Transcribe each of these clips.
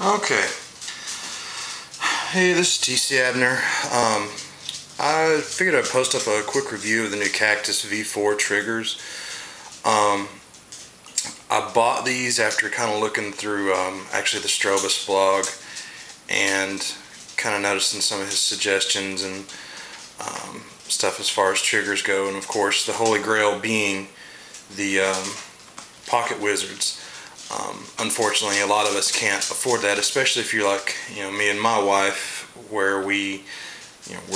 Okay. Hey, this is TC Abner. I figured I'd post up a quick review of the new Cactus V4 triggers. I bought these after kind of looking through actually the Strobus blog and kind of noticing some of his suggestions and stuff as far as triggers go, and of course the holy grail being the pocket wizards. Unfortunately, a lot of us can't afford that, especially if you're like, me and my wife, where we're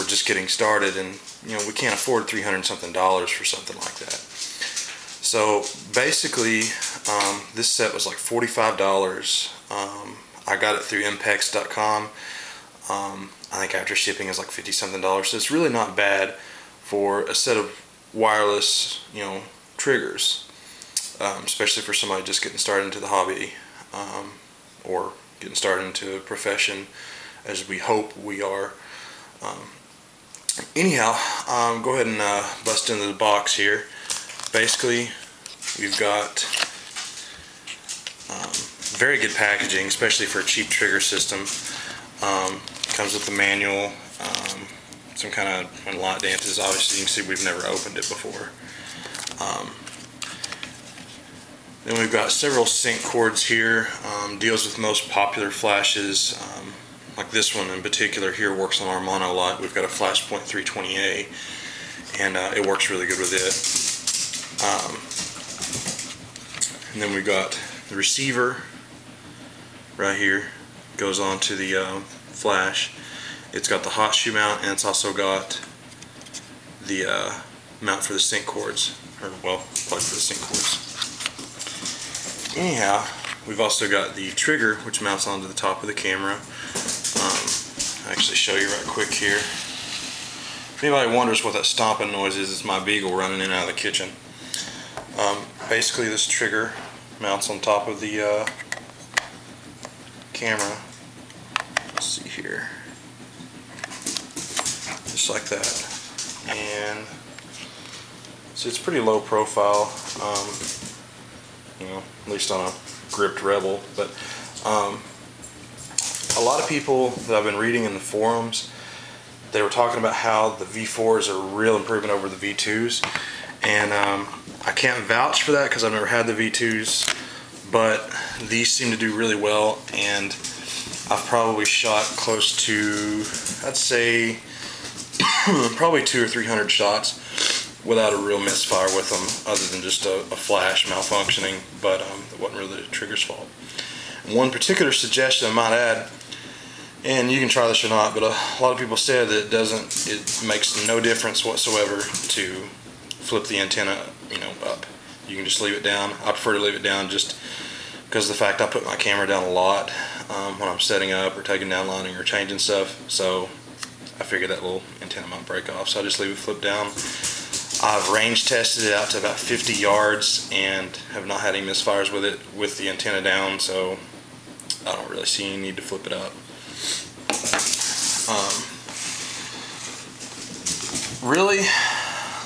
just getting started, and we can't afford $300 something for something like that. So basically, this set was like $45. I got it through impex.com. I think after shipping is like $50 something. So it's really not bad for a set of wireless, triggers. Especially for somebody just getting started into the hobby, or getting started into a profession, as we hope we are. Anyhow, go ahead and bust into the box here. Basically, we've got very good packaging, especially for a cheap trigger system. Comes with the manual, some kind of light dances. Obviously, you can see we've never opened it before. Then we've got several sync cords here. Deals with most popular flashes. Like this one in particular here works on our mono light. We've got a Flashpoint 320A, and it works really good with it. And then we've got the receiver right here. Goes on to the flash. It's got the hot shoe mount, and it's also got the mount for the sync cords, or well, plug for the sync cords. Anyhow, we've also got the trigger, which mounts onto the top of the camera. I'll actually show you right quick here. If anybody wonders what that stomping noise is, it's my beagle running in and out of the kitchen. Basically, this trigger mounts on top of the camera. Let's see here. Just like that. And so it's pretty low profile. At least on a gripped Rebel, but a lot of people that I've been reading in the forums, they were talking about how the V4s are a real improvement over the V2s, and I can't vouch for that because I've never had the V2s, but these seem to do really well, and I've probably shot close to, I'd say, probably 200 or 300 shots without a real misfire with them, other than just a flash malfunctioning, but it wasn't really the trigger's fault. One particular suggestion I might add, and you can try this or not, but a lot of people said that it makes no difference whatsoever to flip the antenna, up. You can just leave it down. I prefer to leave it down just because of the fact I put my camera down a lot when I'm setting up or taking down lining or changing stuff, so I figured that little antenna might break off, so I just leave it flipped down. I've range tested it out to about 50 yards and have not had any misfires with it with the antenna down, so I don't really see any need to flip it up. Really,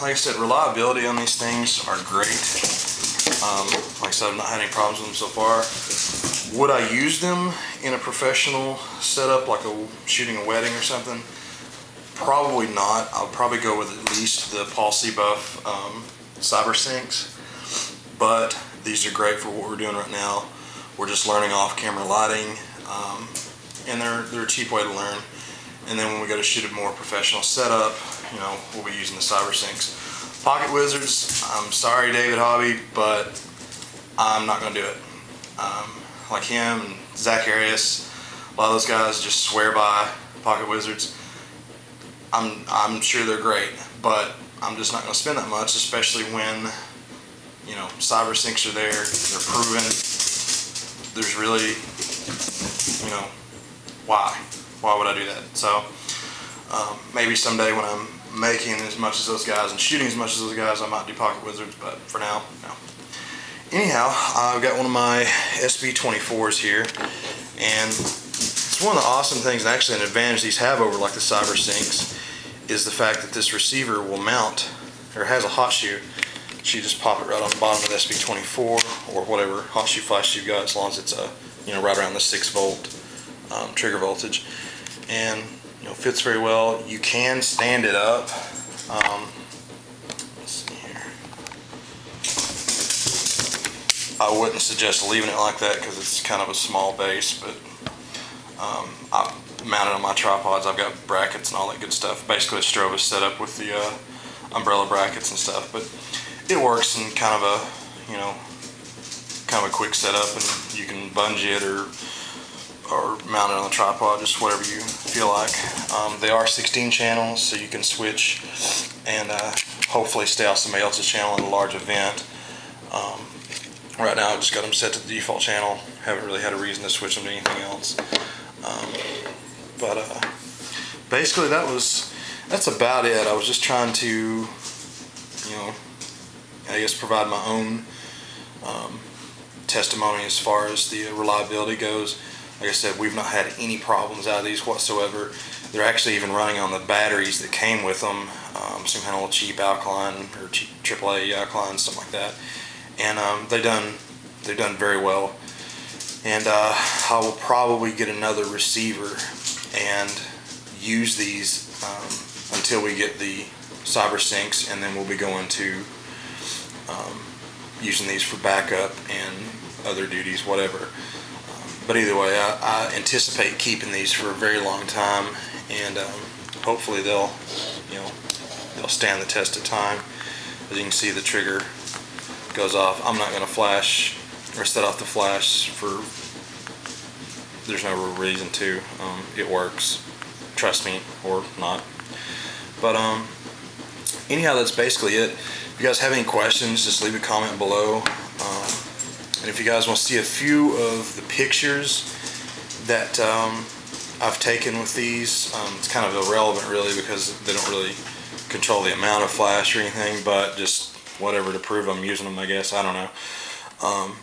like I said, reliability on these things are great. Like I said, I've not had any problems with them so far. Would I use them in a professional setup, like shooting a wedding or something? Probably not. I'll probably go with at least the Paul Buff Cyber Syncs, but these are great for what we're doing right now. We're just learning off camera lighting, and they're a cheap way to learn. And then when we go to shoot a more professional setup, we'll be using the Cyber Syncs. Pocket Wizards, I'm sorry David Hobby, but I'm not going to do it. Like him and Zach Arias, a lot of those guys just swear by Pocket Wizards. I'm sure they're great, but I'm just not going to spend that much, especially when, Cyber Syncs are there, they're proven. There's really, why would I do that? So, maybe someday when I'm making as much as those guys and shooting as much as those guys, I might do Pocket Wizards, but for now, no. Anyhow, I've got one of my SB24s here, and it's one of the awesome things, and actually an advantage these have over like the Cyber Syncs, is the fact that this receiver will mount, or has a hot shoe. So you just pop it right on the bottom of the SB24 or whatever hot shoe flash you've got, as long as it's right around the 6 volt trigger voltage, and fits very well. You can stand it up. Let's see here. I wouldn't suggest leaving it like that because it's kind of a small base, but I mounted on my tripods. I've got brackets and all that good stuff. Basically, a strobe is set up with the umbrella brackets and stuff, but it works in kind of a kind of a quick setup, and you can bungee it or mount it on the tripod, just whatever you feel like. They are 16 channels, so you can switch and hopefully stay off somebody else's channel at a large event. Right now I've just got them set to the default channel. Haven't really had a reason to switch them to anything else. But basically that's about it. I was just trying to, I guess provide my own testimony as far as the reliability goes. Like I said, we've not had any problems out of these whatsoever. They're actually even running on the batteries that came with them, some kind of little cheap alkaline or cheap AAA alkaline, something like that. And they've done very well. And I will probably get another receiver and use these until we get the cyber syncs, and then we'll be going to using these for backup and other duties, whatever. But either way, I anticipate keeping these for a very long time, and hopefully they'll stand the test of time. As you can see, the trigger goes off. I'm not going to flash or set off the flash there's no real reason to. It works, trust me, or not. But anyhow, that's basically it. If you guys have any questions, just leave a comment below. And if you guys want to see a few of the pictures that I've taken with these, it's kind of irrelevant really, because they don't really control the amount of flash or anything, but just whatever to prove I'm using them, I guess. I don't know.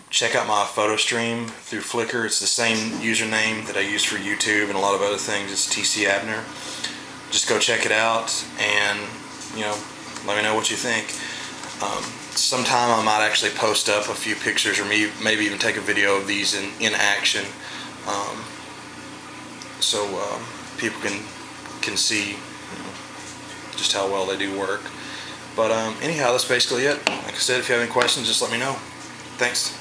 Check out my photo stream through Flickr. It's the same username that I use for YouTube and a lot of other things. It's TC Abner. Just go check it out and let me know what you think. Sometime I might actually post up a few pictures, or maybe even take a video of these in action, so people can see just how well they do work. But anyhow, that's basically it. Like I said, if you have any questions, just let me know. Thanks.